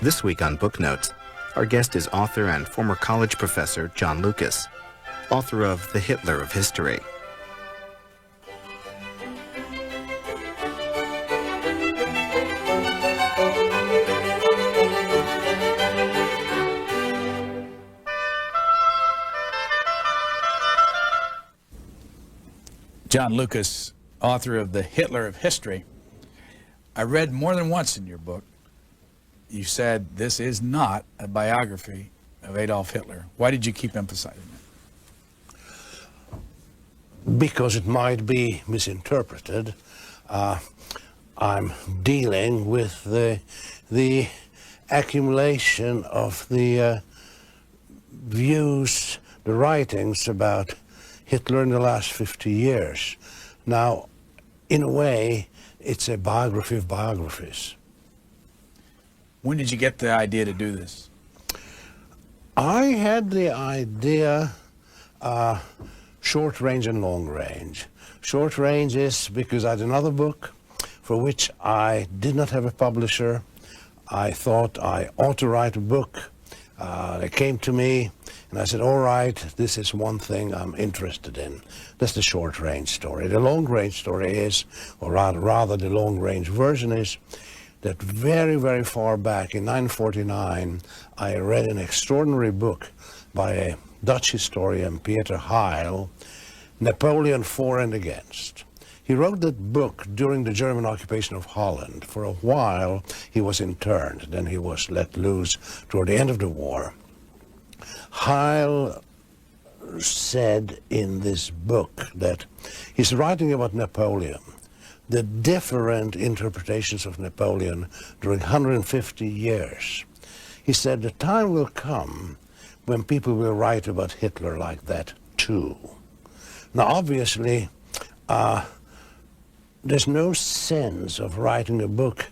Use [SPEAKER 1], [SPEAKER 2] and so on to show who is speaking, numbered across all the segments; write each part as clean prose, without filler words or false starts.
[SPEAKER 1] This week on Book Notes, our guest is author and former college professor John Lucas, author of The Hitler of History.
[SPEAKER 2] John Lucas, author of The Hitler of History. I read more than once in your book, you said this is not a biography of Adolf Hitler. Why did you keep emphasizing that?
[SPEAKER 3] Because it might be misinterpreted. I'm dealing with the accumulation of the views, the writings about Hitler in the last 50 years. Now, in a way, it's a biography of biographies.
[SPEAKER 2] When did you get the idea to do this?
[SPEAKER 3] I had the idea short range and long range. Short range is because I had another book for which I did not have a publisher. I thought I ought to write a book. They came to me and I said, all right, this is one thing I'm interested in. That's the short range story. The long range story is, or rather the long range version is, that very, very far back in 1949, I read an extraordinary book by a Dutch historian, Peter Heil, Napoleon For and Against. He wrote that book during the German occupation of Holland. For a while, he was interned. Then he was let loose toward the end of the war. Heil said in this book that he's writing about Napoleon, the different interpretations of Napoleon during 150 years. He said the time will come when people will write about Hitler like that too. Now obviously, there's no sense of writing a book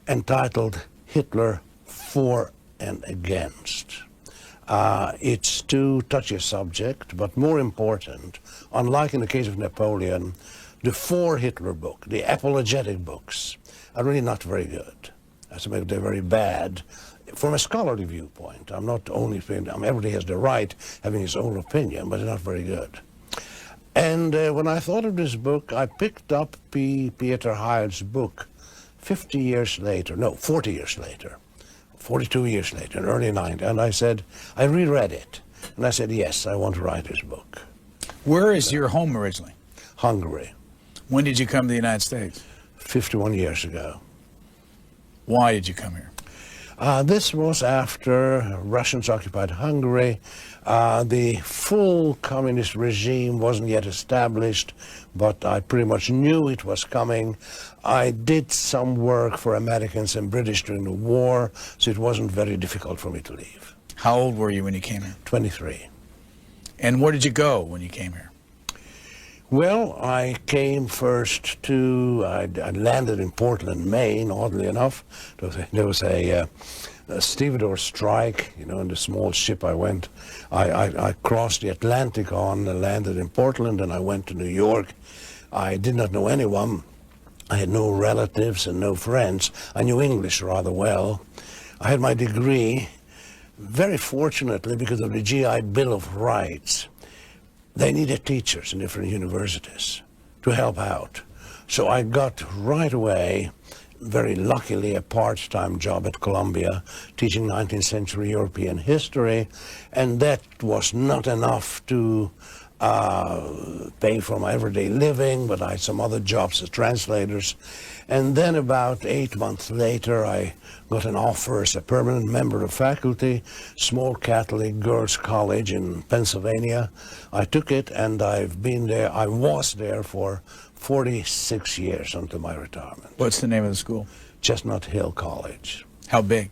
[SPEAKER 3] entitled Hitler For and Against. It's too touchy a subject, but more important, unlike in the case of Napoleon, the For Hitler book, the apologetic books, are really not very good. As a matter of fact, they're very bad from a scholarly viewpoint. I'm not only saying, everybody has the right having his own opinion, but they're not very good. And when I thought of this book, I picked up Peter Heil's book 40 years later, 42 years later, in early 90s, and I said, I reread it, and I said, yes, I want to write this book.
[SPEAKER 2] Where is your home originally?
[SPEAKER 3] Hungary.
[SPEAKER 2] When did you come to the United States?
[SPEAKER 3] 51 years ago.
[SPEAKER 2] Why did you come here?
[SPEAKER 3] This was after Russians occupied Hungary. The full communist regime wasn't yet established, but I pretty much knew it was coming. I did some work for Americans and British during the war, so it wasn't very difficult for me to leave.
[SPEAKER 2] How old were you when you came here?
[SPEAKER 3] 23.
[SPEAKER 2] And where did you go when you came here?
[SPEAKER 3] Well, I came first to, I landed in Portland, Maine, oddly enough. There was a stevedore strike, you know, in the small ship I went. I crossed the Atlantic on, landed in Portland, and I went to New York. I did not know anyone. I had no relatives and no friends. I knew English rather well. I had my degree, very fortunately, because of the GI Bill of Rights. They needed teachers in different universities to help out. So I got right away, very luckily, a part-time job at Columbia, teaching 19th century European history, and that was not enough to pay for my everyday living, but I had some other jobs as translators. And then about 8 months later, I got an offer as a permanent member of faculty, small Catholic girls' college in Pennsylvania. I took it, and I've been there. I was there for 46 years until my retirement.
[SPEAKER 2] What's the name of the school?
[SPEAKER 3] Chestnut Hill College.
[SPEAKER 2] How big?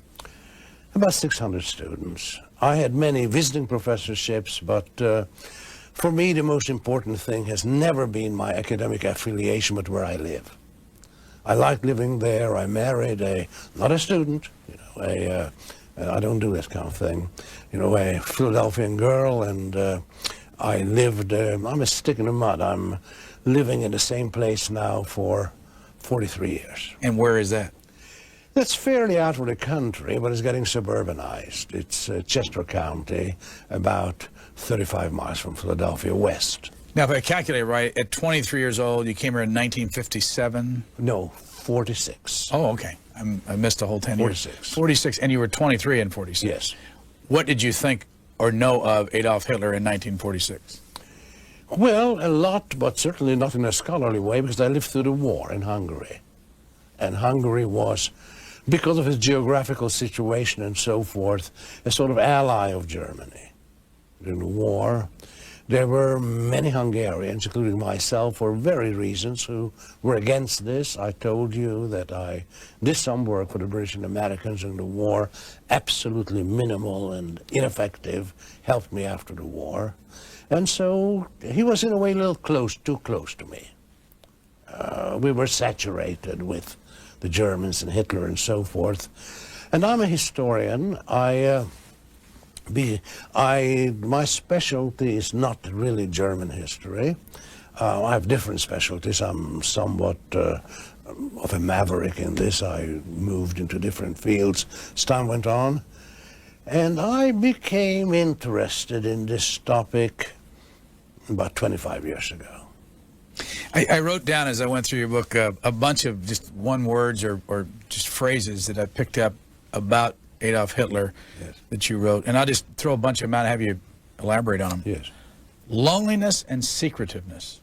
[SPEAKER 3] About 600 students. I had many visiting professorships, but for me, the most important thing has never been my academic affiliation, but where I live. I like living there. I married not a student, you know, I don't do this kind of thing, you know, a Philadelphian girl, and I lived, I'm a stick in the mud. I'm living in the same place now for 43 years.
[SPEAKER 2] And where is that?
[SPEAKER 3] That's fairly out of the country, but it's getting suburbanized. It's Chester County, about 35 miles from Philadelphia west.
[SPEAKER 2] Now, if I calculate right, at 23 years old, you came here in 1957?
[SPEAKER 3] No, 46.
[SPEAKER 2] Oh, okay. I missed a whole 10 years.
[SPEAKER 3] 46.
[SPEAKER 2] 46, and you were 23 in 46.
[SPEAKER 3] Yes.
[SPEAKER 2] What did you think or know of Adolf Hitler in 1946?
[SPEAKER 3] Well, a lot, but certainly not in a scholarly way, because I lived through the war in Hungary. And Hungary was, because of its geographical situation and so forth, a sort of ally of Germany. During the war, there were many Hungarians, including myself, for various reasons, who were against this. I told you that I did some work for the British and Americans during the war, absolutely minimal and ineffective, helped me after the war. And so he was in a way a little too close to me. We were saturated with the Germans and Hitler and so forth. And I'm a historian. My specialty is not really German history. I have different specialties. I'm somewhat of a maverick in this. I moved into different fields as time went on. And I became interested in this topic about 25 years ago.
[SPEAKER 2] I wrote down as I went through your book a bunch of just one words or just phrases that I picked up about Adolf Hitler.
[SPEAKER 3] Yes.
[SPEAKER 2] That you wrote, and I'll just throw a bunch of them out and have you elaborate on them.
[SPEAKER 3] Yes.
[SPEAKER 2] Loneliness and secretiveness.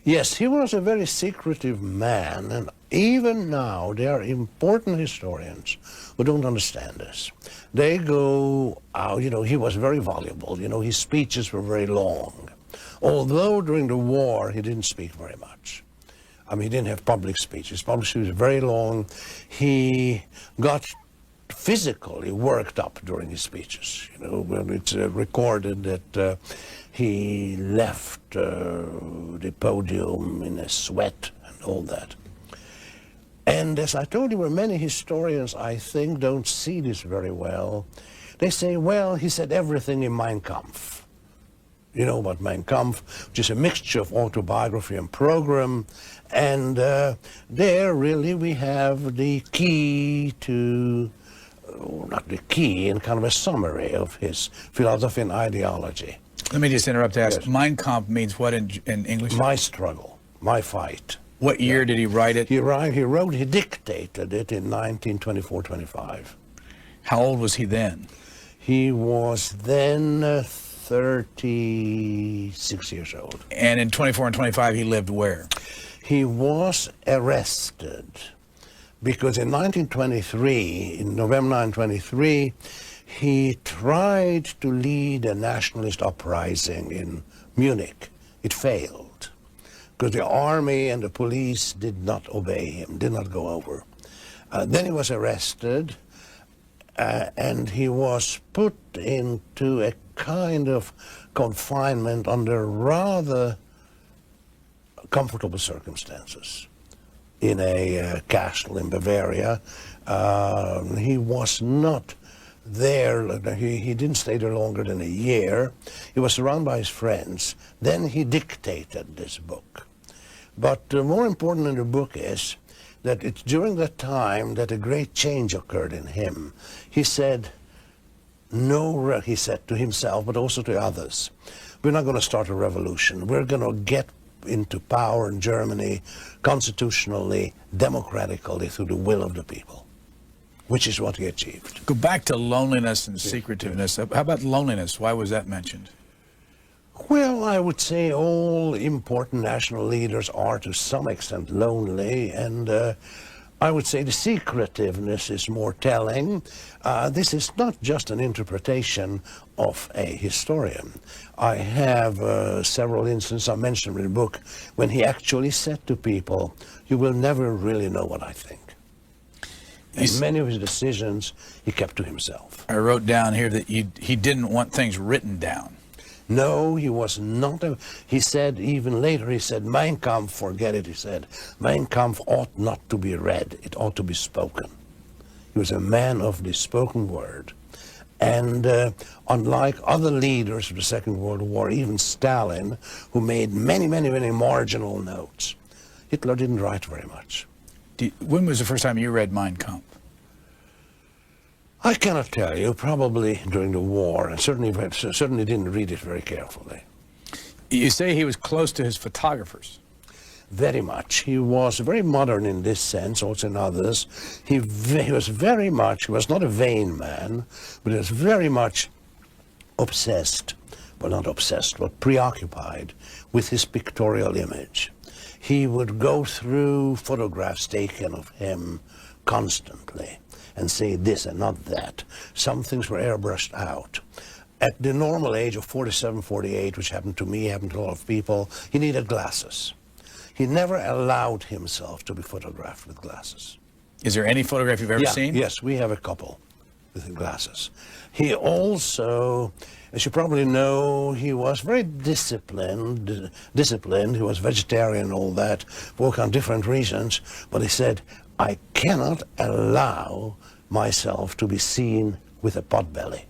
[SPEAKER 3] Yes, he was a very secretive man, and even now there are important historians who don't understand this. They go out, he was very voluble, his speeches were very long. Although during the war he didn't speak very much. I mean, he didn't have public speeches. Public speeches were very long. He got physically worked up during his speeches. When it's recorded that he left the podium in a sweat and all that. And as I told you, many historians, I think, don't see this very well. They say, well, he said everything in Mein Kampf. You know about Mein Kampf, which is a mixture of autobiography and program. And there, really, we have the key to, not the key, and kind of a summary of his philosophy and ideology.
[SPEAKER 2] Let me just interrupt to ask.
[SPEAKER 3] Yes.
[SPEAKER 2] Mein Kampf means what in English?
[SPEAKER 3] My struggle, my fight.
[SPEAKER 2] What year did he write it?
[SPEAKER 3] He dictated it in 1924-25.
[SPEAKER 2] How old was he then?
[SPEAKER 3] He was then 36 years old.
[SPEAKER 2] And in 24 and 25, he lived where?
[SPEAKER 3] He was arrested because in 1923, in November 1923, he tried to lead a nationalist uprising in Munich. It failed because the army and the police did not obey him, did not go over. Then he was arrested and he was put into a kind of confinement under rather comfortable circumstances in a castle in Bavaria. He was not there, he didn't stay there longer than a year. He was surrounded by his friends. Then he dictated this book. But more important in the book is that it's during that time that a great change occurred in him. He said, he said to himself, but also to others, we're not going to start a revolution. We're going to get into power in Germany constitutionally, democratically, through the will of the people, which is what he achieved.
[SPEAKER 2] Go back to loneliness and secretiveness. How about loneliness? Why was that mentioned?
[SPEAKER 3] Well, I would say all important national leaders are to some extent lonely, and I would say the secretiveness is more telling. This is not just an interpretation of a historian. I have several instances I mentioned in the book when he actually said to people, you will never really know what I think. And many of his decisions he kept to himself.
[SPEAKER 2] I wrote down here that he didn't want things written down.
[SPEAKER 3] No, he was not. He said, even later, he said, Mein Kampf, forget it, he said. Mein Kampf ought not to be read. It ought to be spoken. He was a man of the spoken word. And unlike other leaders of the Second World War, even Stalin, who made many, many, many marginal notes, Hitler didn't write very much.
[SPEAKER 2] When was the first time you read Mein Kampf?
[SPEAKER 3] I cannot tell you, probably during the war, and certainly didn't read it very carefully.
[SPEAKER 2] You say he was close to his photographers.
[SPEAKER 3] Very much. He was very modern in this sense, also in others. He was not a vain man, but he was very much obsessed, well, not obsessed, but preoccupied with his pictorial image. He would go through photographs taken of him constantly and say this and not that. Some things were airbrushed out. At the normal age of 47, 48, which happened to me, happened to a lot of people, he needed glasses. He never allowed himself to be photographed with glasses.
[SPEAKER 2] Is there any photograph you've ever seen?
[SPEAKER 3] Yes, we have a couple with the glasses. He also, as you probably know, he was very disciplined. He was vegetarian and all that, for all kinds of different reasons. But he said, I cannot allow myself to be seen with a pot belly.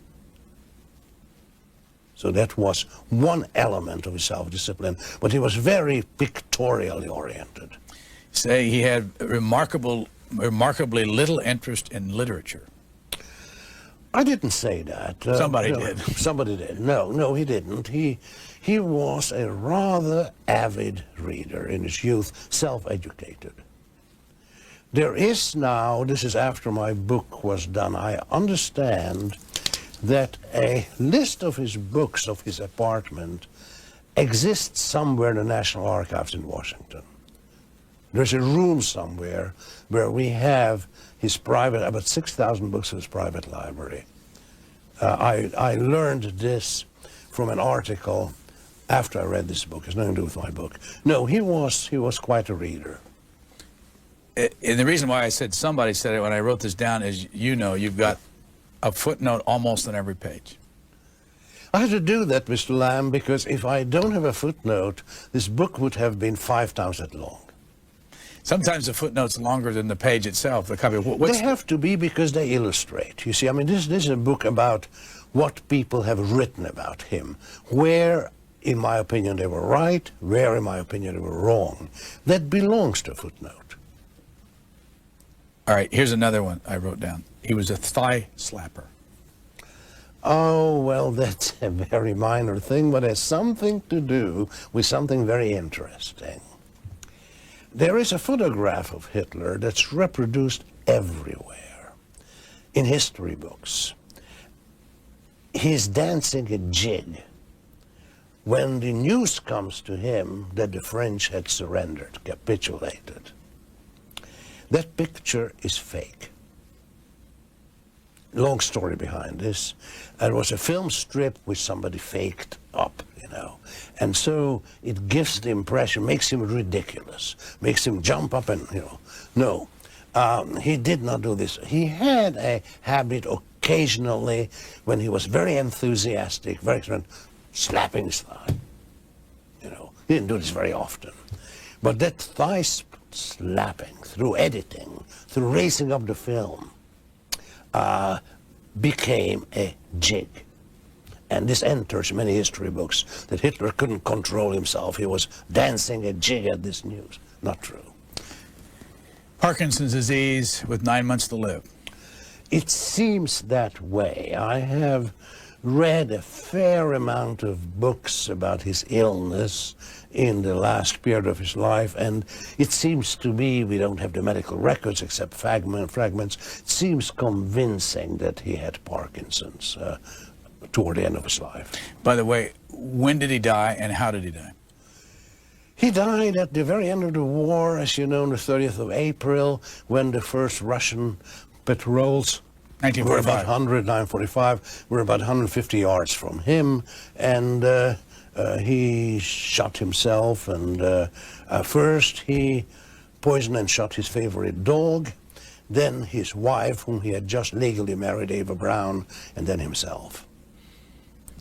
[SPEAKER 3] So that was one element of his self-discipline, but he was very pictorially oriented.
[SPEAKER 2] Say he had remarkably little interest in literature.
[SPEAKER 3] I didn't say that.
[SPEAKER 2] Somebody did.
[SPEAKER 3] Somebody did. No, he didn't. He was a rather avid reader in his youth, self-educated. There is now, this is after my book was done, I understand that a list of his books of his apartment exists somewhere in the National Archives in Washington. There's a room somewhere where we have his private, about 6,000 books of his private library. I learned this from an article after I read this book. It's nothing to do with my book. No, he was quite a reader.
[SPEAKER 2] And the reason why I said somebody said it when I wrote this down is, you know, you've got a footnote almost on every page.
[SPEAKER 3] I had to do that, Mr. Lamb, because if I don't have a footnote, this book would have been 5 times that long.
[SPEAKER 2] Sometimes the footnote's longer than the page itself. The copy.
[SPEAKER 3] They have to be because they illustrate. You see, I mean, this is a book about what people have written about him, where, in my opinion, they were right, where, in my opinion, they were wrong. That belongs to a footnote.
[SPEAKER 2] All right, here's another one I wrote down. He was a thigh slapper.
[SPEAKER 3] Oh, well, that's a very minor thing, but has something to do with something very interesting. There is a photograph of Hitler that's reproduced everywhere in history books. He's dancing a jig when the news comes to him that the French had surrendered, capitulated. That picture is fake. Long story behind this. It was a film strip which somebody faked up, you know. And so it gives the impression, makes him ridiculous, makes him jump up and, you know. No, he did not do this. He had a habit occasionally when he was very enthusiastic, very slapping his thigh. You know, he didn't do this very often. But that thigh slapping through editing, through raising up the film, became a jig. And this enters many history books, that Hitler couldn't control himself. He was dancing a jig at this news. Not true.
[SPEAKER 2] Parkinson's disease with 9 months to live.
[SPEAKER 3] It seems that way. I have read a fair amount of books about his illness in the last period of his life, and it seems to me, we don't have the medical records except fragments, it seems convincing that he had Parkinson's toward the end of his life.
[SPEAKER 2] By the way, when did he die and how did he die?
[SPEAKER 3] He died at the very end of the war, as you know, on the 30th of April, when the first Russian patrols
[SPEAKER 2] 1945.
[SPEAKER 3] were about 945, were about 150 yards from him, and he shot himself, and first he poisoned and shot his favorite dog, then his wife, whom he had just legally married, Eva Braun, and then himself.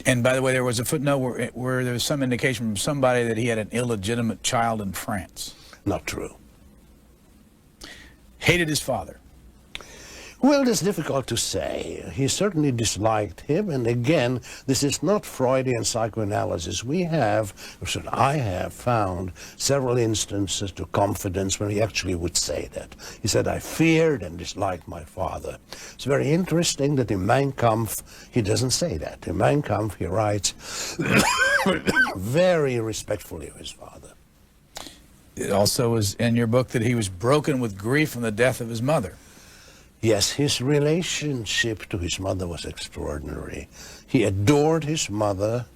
[SPEAKER 2] And by the way, there was a footnote where there was some indication from somebody that he had an illegitimate child in France.
[SPEAKER 3] Not true.
[SPEAKER 2] Hated his father.
[SPEAKER 3] Well, it's difficult to say. He certainly disliked him, and again, this is not Freudian psychoanalysis. I have found several instances to confidence where he actually would say that. He said, I feared and disliked my father. It's very interesting that in Mein Kampf, he doesn't say that. In Mein Kampf, he writes very respectfully of his father.
[SPEAKER 2] It also was in your book that he was broken with grief from the death of his mother.
[SPEAKER 3] Yes, his relationship to his mother was extraordinary. He adored his mother.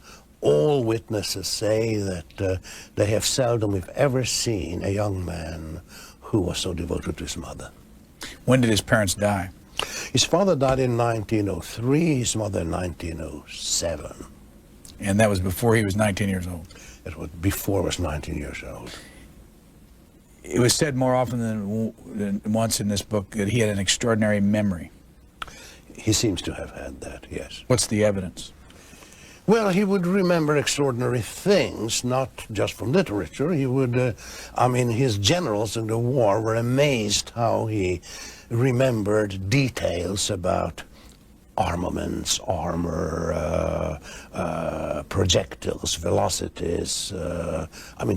[SPEAKER 3] All witnesses say that they have seldom, if ever, seen a young man who was so devoted to his mother.
[SPEAKER 2] When did his parents die?
[SPEAKER 3] His father died in 1903, his mother in 1907.
[SPEAKER 2] And that was before he was 19 years old?
[SPEAKER 3] It was before he was 19 years old.
[SPEAKER 2] It was said more often than once in this book that he had an extraordinary memory.
[SPEAKER 3] He seems to have had that, yes.
[SPEAKER 2] What's the evidence?
[SPEAKER 3] Well, he would remember extraordinary things, not just from literature. He would, his generals in the war were amazed how he remembered details about armaments, armor, projectiles, velocities,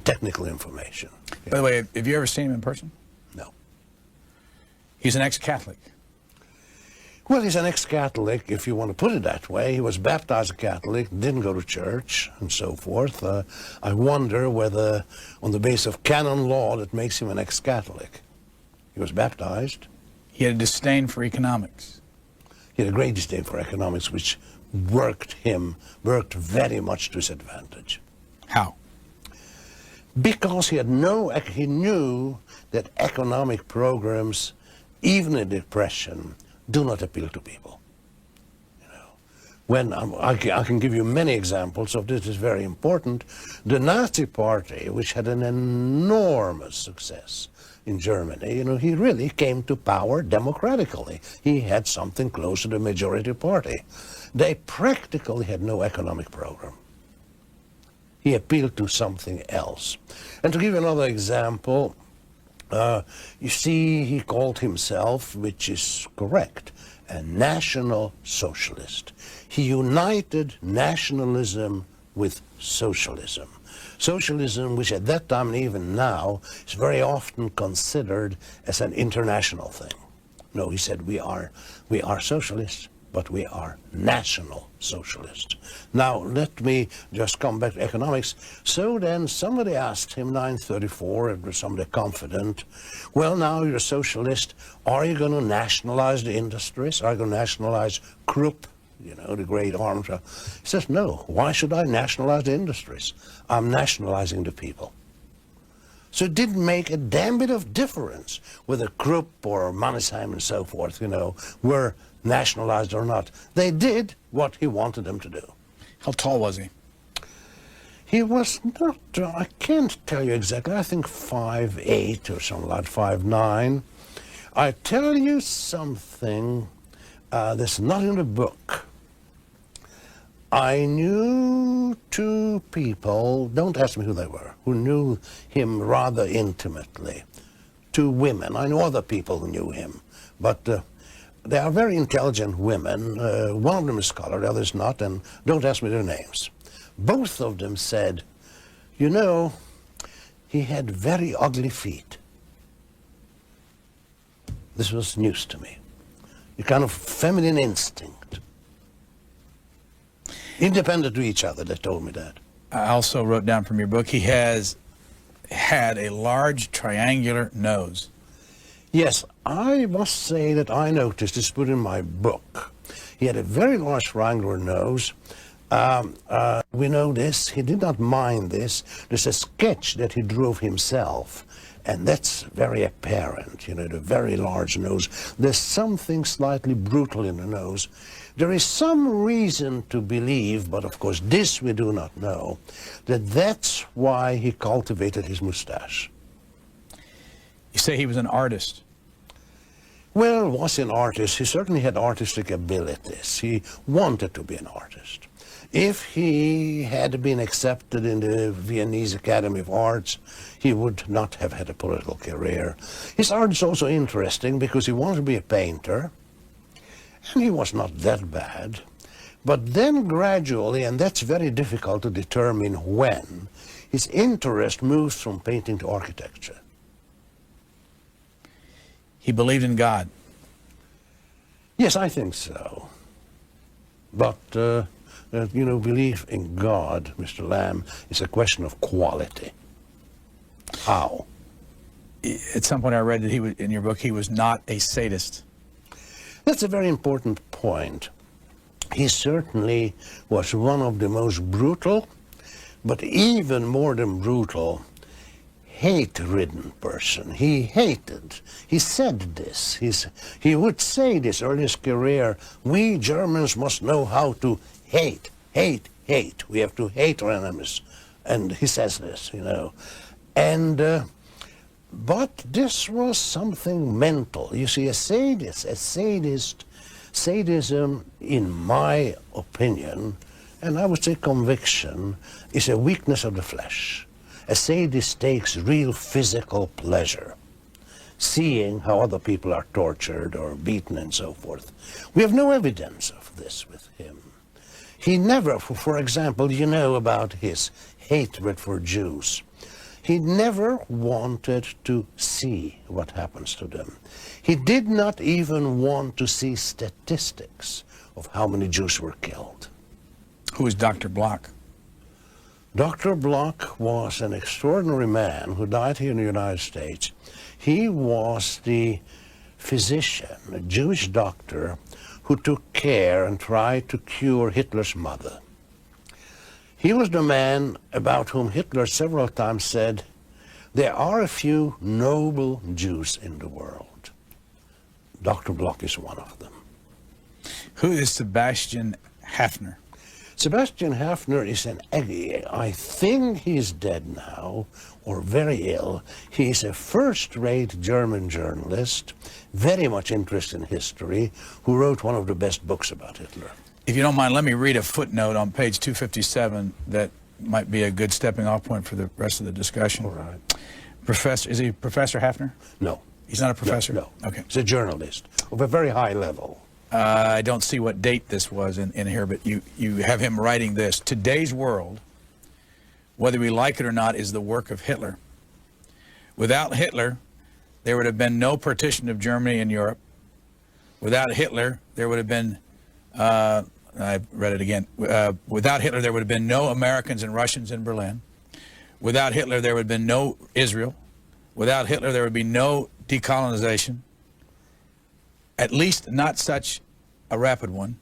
[SPEAKER 3] technical information.
[SPEAKER 2] By the way, have you ever seen him in person?
[SPEAKER 3] No.
[SPEAKER 2] He's an ex-Catholic.
[SPEAKER 3] Well, he's an ex-Catholic, if you want to put it that way. He was baptized a Catholic, didn't go to church, and so forth. I wonder whether, on the basis of canon law, that makes him an ex-Catholic. He was baptized.
[SPEAKER 2] He had a disdain for economics.
[SPEAKER 3] He had a great disdain for economics, which worked very much to his advantage.
[SPEAKER 2] How?
[SPEAKER 3] Because he knew that economic programs, even in depression, do not appeal to people. When I can give you many examples of this, is very important. The Nazi Party, which had an enormous success in Germany, he really came to power democratically. He had something close to the majority party. They practically had no economic program. He appealed to something else. And to give you another example, you see, he called himself, which is correct, a national socialist. He united nationalism with socialism. Socialism, which at that time and even now is very often considered as an international thing. No, he said, we are socialists, but we are national socialists. Now, let me just come back to economics. So then somebody asked him, 1934, it was somebody confident, well, now you're a socialist, are you going to nationalize the industries? Are you going to nationalize Krupp, the great arms? He says, no, why should I nationalize the industries? I'm nationalizing the people. So it didn't make a damn bit of difference whether Krupp or Mannesheim and so forth, were nationalized or not. They did what he wanted them to do.
[SPEAKER 2] How tall was he?
[SPEAKER 3] He was not, I can't tell you exactly, I think 5'8" or something like 5'9". I tell you something that's not in the book. I knew two people, don't ask me who they were, who knew him rather intimately. Two women. I know other people who knew him, but they are very intelligent women. One of them is a scholar, the other is not, and don't ask me their names. Both of them said, he had very ugly feet. This was news to me. A kind of feminine instinct. Independent to each other, they told me that.
[SPEAKER 2] I also wrote down from your book, he had a large triangular nose. Yes,
[SPEAKER 3] I must say that I noticed, it's put in my book, he had a very large triangular nose. We know this, he did not mind this. There's a sketch that he drew of himself, and that's very apparent, the very large nose. There's something slightly brutal in the nose. There is some reason to believe, but of course this we do not know, that that's why he cultivated his mustache.
[SPEAKER 2] You say he was an artist.
[SPEAKER 3] Well, was an artist. He certainly had artistic abilities. He wanted to be an artist. If he had been accepted in the Viennese Academy of Arts, he would not have had a political career. His art is also interesting because he wanted to be a painter. And he was not that bad. But then gradually, and that's very difficult to determine when, his interest moves from painting to architecture.
[SPEAKER 2] He believed in God.
[SPEAKER 3] Yes, I think so. But, belief in God, Mr. Lamb, is a question of quality. How?
[SPEAKER 2] At some point I read that in your book, he was not a sadist.
[SPEAKER 3] That's a very important point. He certainly was one of the most brutal, but even more than brutal, hate-ridden person. He hated. He said this. He would say this early in his career, we Germans must know how to hate, hate, hate. We have to hate our enemies. And he says this, And, but this was something mental. You see, sadism, in my opinion, and I would say conviction, is a weakness of the flesh. A sadist takes real physical pleasure, seeing how other people are tortured or beaten and so forth. We have no evidence of this with him. He never, for example, you know about his hatred for Jews. He never wanted to see what happens to them. He did not even want to see statistics of how many Jews were killed.
[SPEAKER 2] Who is Dr. Bloch?
[SPEAKER 3] Dr. Bloch was an extraordinary man who died here in the United States. He was the physician, a Jewish doctor, who took care and tried to cure Hitler's mother. He was the man about whom Hitler several times said, there are a few noble Jews in the world. Dr. Bloch is one of them.
[SPEAKER 2] Who is Sebastian Hefner?
[SPEAKER 3] Sebastian Hefner is I think he's dead now, or very ill. He's a first-rate German journalist, very much interested in history, who wrote one of the best books about Hitler.
[SPEAKER 2] If you don't mind, let me read a footnote on page 257 that might be a good stepping off point for the rest of the discussion.
[SPEAKER 3] All right.
[SPEAKER 2] Is he Professor Hefner?
[SPEAKER 3] No.
[SPEAKER 2] He's not a professor?
[SPEAKER 3] No.
[SPEAKER 2] Okay.
[SPEAKER 3] He's a journalist of a very high level.
[SPEAKER 2] I don't see what date this was in here, but you have him writing this. Today's world, whether we like it or not, is the work of Hitler. Without Hitler, there would have been no partition of Germany and Europe. Without Hitler, there would have been, I read it again, without Hitler, there would have been no Americans and Russians in Berlin. Without Hitler, there would have been no Israel. Without Hitler, there would be no decolonization, at least not such a rapid one.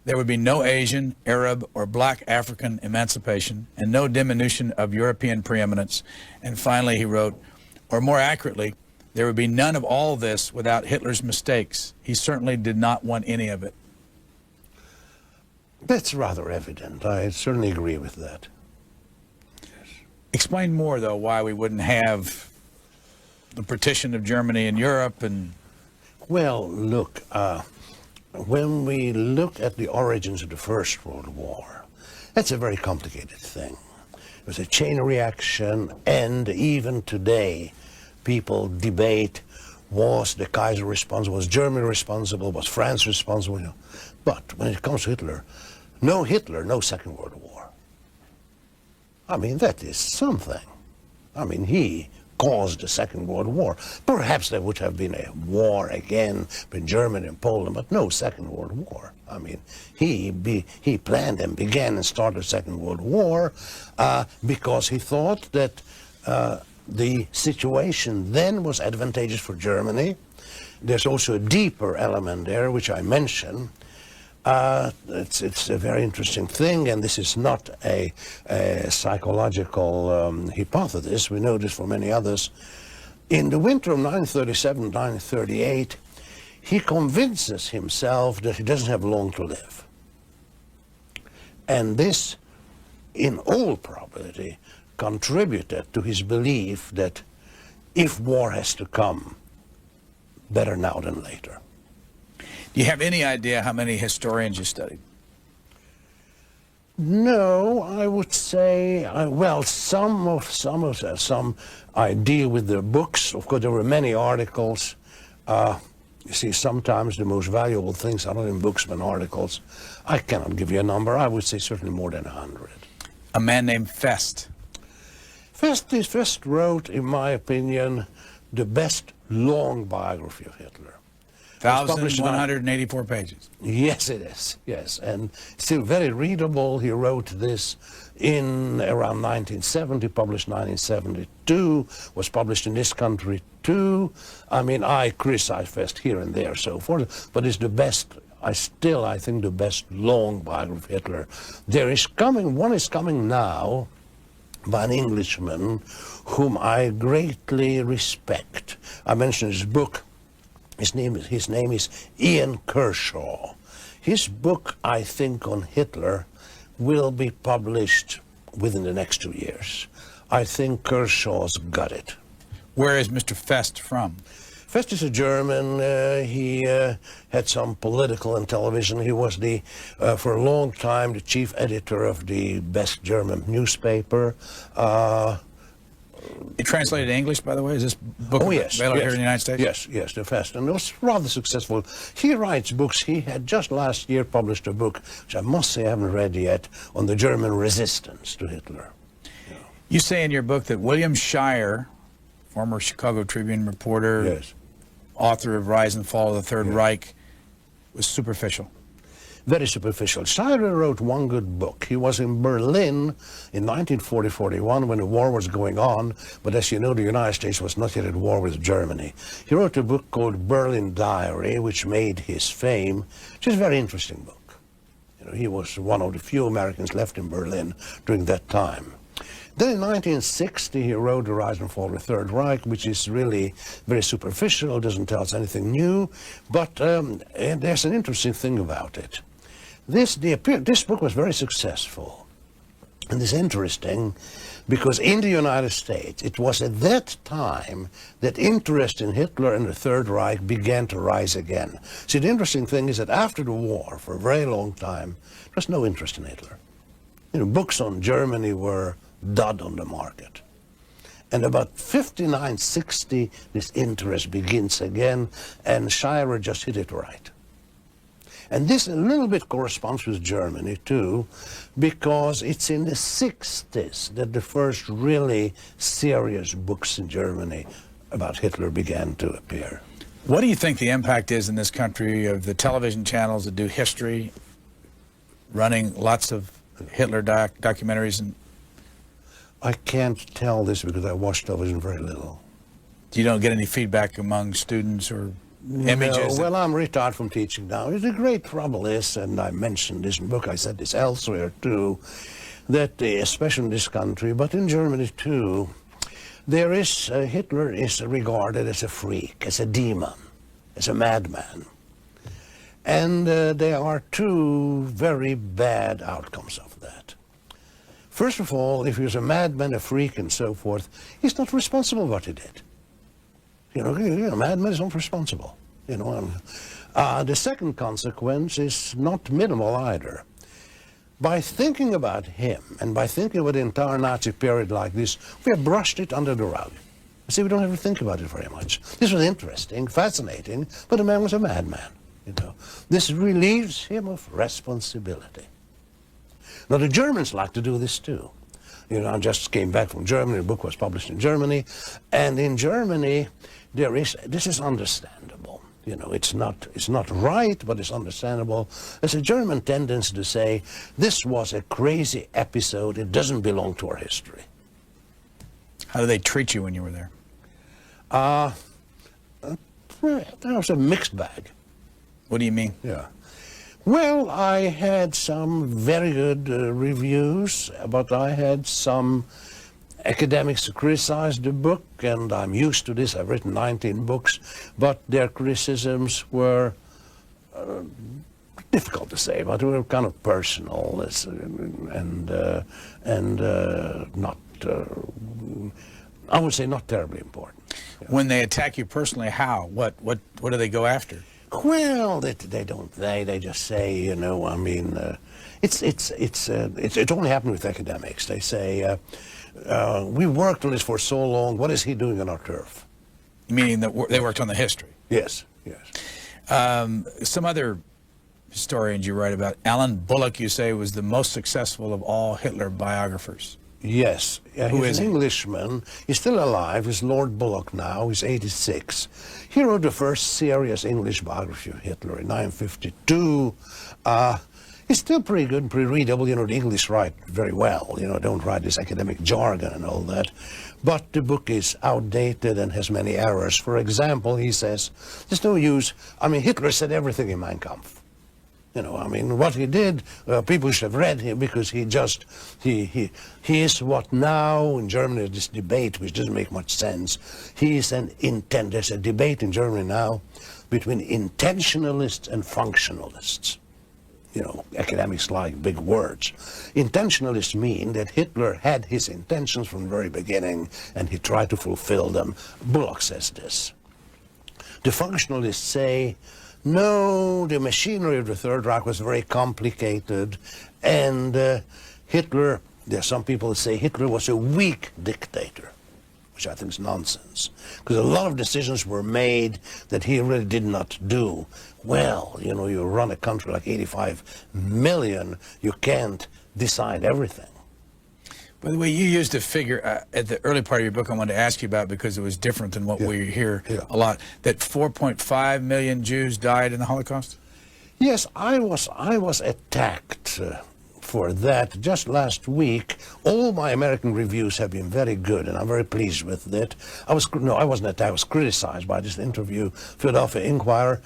[SPEAKER 2] There would be no Asian, Arab, or black African emancipation, and no diminution of European preeminence. And finally, he wrote, or more accurately, there would be none of all this without Hitler's mistakes. He certainly did not want any of it.
[SPEAKER 3] That's rather evident. I certainly agree with that.
[SPEAKER 2] Explain more, though, why we wouldn't have the partition of Germany and Europe and...
[SPEAKER 3] Well, look, when we look at the origins of the First World War, that's a very complicated thing. It was a chain reaction, and even today, people debate, was the Kaiser responsible, was Germany responsible, was France responsible? But when it comes to Hitler, no Second World War. I mean, that is something. I mean, he caused the Second World War. Perhaps there would have been a war again between Germany and Poland, but no Second World War. I mean, he planned and began and started the Second World War because he thought that the situation then was advantageous for Germany. There's also a deeper element there, which I mentioned. It's a very interesting thing, and this is not a psychological hypothesis. We know this from many others. In the winter of 1937-1938, he convinces himself that he doesn't have long to live. And this, in all probability, contributed to his belief that if war has to come, better now than later.
[SPEAKER 2] Do you have any idea how many historians you studied?
[SPEAKER 3] No, I would say, well, some I deal with their books. Of course, there were many articles. You see, sometimes the most valuable things are not in books but in articles. I cannot give you a number. I would say certainly more than 100.
[SPEAKER 2] A man named Fest.
[SPEAKER 3] Fest wrote, in my opinion, the best long biography of Hitler.
[SPEAKER 2] 1,184 pages.
[SPEAKER 3] Yes, it is. Yes, and still very readable. He wrote this in around 1970, published 1972, was published in this country too. I mean, I criticize Fest here and there, so forth, but it's the best. I think, the best long biography of Hitler. One is coming now by an Englishman whom I greatly respect. I mentioned his book. His name is Ian Kershaw. His book, I think, on Hitler will be published within the next 2 years. I think Kershaw's got it.
[SPEAKER 2] Where is Mr. Fest from?
[SPEAKER 3] Fest is a German. He had some political and television. He was for a long time, the chief editor of the best German newspaper.
[SPEAKER 2] It translated to English, by the way? Is this book available here in the United States?
[SPEAKER 3] Yes, the Fest. And it was rather successful. He writes books. He had just last year published a book, which I must say I haven't read yet, on the German resistance to Hitler.
[SPEAKER 2] You say in your book that William Shirer, former Chicago Tribune reporter,
[SPEAKER 3] yes,
[SPEAKER 2] author of Rise and Fall of the Third Reich, was superficial.
[SPEAKER 3] Very superficial. Shirer wrote one good book. He was in Berlin in 1940-41 when the war was going on, but as you know, the United States was not yet at war with Germany. He wrote a book called Berlin Diary, which made his fame, which is a very interesting book. You know, he was one of the few Americans left in Berlin during that time. Then in 1960, he wrote The Rise and Fall of the Third Reich, which is really very superficial, doesn't tell us anything new, but and there's an interesting thing about it. This book was very successful, and it's interesting because in the United States, it was at that time that interest in Hitler and the Third Reich began to rise again. See, the interesting thing is that after the war, for a very long time, there was no interest in Hitler. You know, books on Germany were dud on the market. And about 59, 60, this interest begins again, and Shirer just hit it right. And this a little bit corresponds with Germany too, because it's in the 60s that the first really serious books in Germany about Hitler began to appear.
[SPEAKER 2] What do you think the impact is in this country of the television channels that do history, running lots of Hitler documentaries? And
[SPEAKER 3] I can't tell this because I watch television very little.
[SPEAKER 2] You don't get any feedback among students or images?
[SPEAKER 3] No, well, I'm retired from teaching now. The great trouble is, and I mentioned this in the book, I said this elsewhere too, that especially in this country, but in Germany too, Hitler is regarded as a freak, as a demon, as a madman. And there are two very bad outcomes of that. First of all, if he was a madman, a freak, and so forth, he's not responsible for what he did. You know, a madman is not responsible. You know, the second consequence is not minimal either. By thinking about him and by thinking about the entire Nazi period like this, we have brushed it under the rug. See, we don't ever think about it very much. This was interesting, fascinating, but the man was a madman. You know, this relieves him of responsibility. Now, the Germans like to do this too. You know, I just came back from Germany. The book was published in Germany, and in Germany, this is understandable. You know, it's not right, but it's understandable. There's a German tendency to say, this was a crazy episode, it doesn't belong to our history.
[SPEAKER 2] How did they treat you when you were there?
[SPEAKER 3] There was a mixed bag.
[SPEAKER 2] What do you mean?
[SPEAKER 3] Yeah. Well, I had some very good reviews, but I had some academics who criticized the book, and I'm used to this. I've written 19 books, but their criticisms were difficult to say, but they were kind of personal and not, I would say, not terribly important.
[SPEAKER 2] When they attack you personally, how? What do they go after?
[SPEAKER 3] Well, they don't. They just say, you know. I mean, it only happened with academics. They say, we worked on this for so long. What is he doing on our turf?
[SPEAKER 2] Meaning that they worked on the history.
[SPEAKER 3] Yes. Yes.
[SPEAKER 2] Some other historians you write about, Alan Bullock, you say, was the most successful of all Hitler biographers.
[SPEAKER 3] Yes.
[SPEAKER 2] Who
[SPEAKER 3] He's
[SPEAKER 2] is
[SPEAKER 3] an
[SPEAKER 2] he?
[SPEAKER 3] Englishman. He's still alive. He's Lord Bullock now. He's 86. He wrote the first serious English biography of Hitler in 1952. He's still pretty good, pretty readable. You know, the English write very well. You know, don't write this academic jargon and all that. But the book is outdated and has many errors. For example, he says, there's no use. I mean, Hitler said everything in Mein Kampf. You know, I mean, what he did, people should have read him because he is what now in Germany, this debate, which doesn't make much sense. There's a debate in Germany now between intentionalists and functionalists. You know, academics like big words. Intentionalists mean that Hitler had his intentions from the very beginning and he tried to fulfill them. Bullock says this. The functionalists say, no, the machinery of the Third Reich was very complicated, and Hitler, there are some people that say Hitler was a weak dictator, which I think is nonsense, because a lot of decisions were made that he really did not do. Well, you know, you run a country like 85 million, you can't decide everything.
[SPEAKER 2] By the way, you used a figure at the early part of your book I wanted to ask you about because it was different than what we hear a lot, that 4.5 million Jews died in the Holocaust?
[SPEAKER 3] Yes, I was attacked for that just last week. All my American reviews have been very good, and I'm very pleased with it. I wasn't attacked, I was criticized by this interview, Philadelphia Inquirer.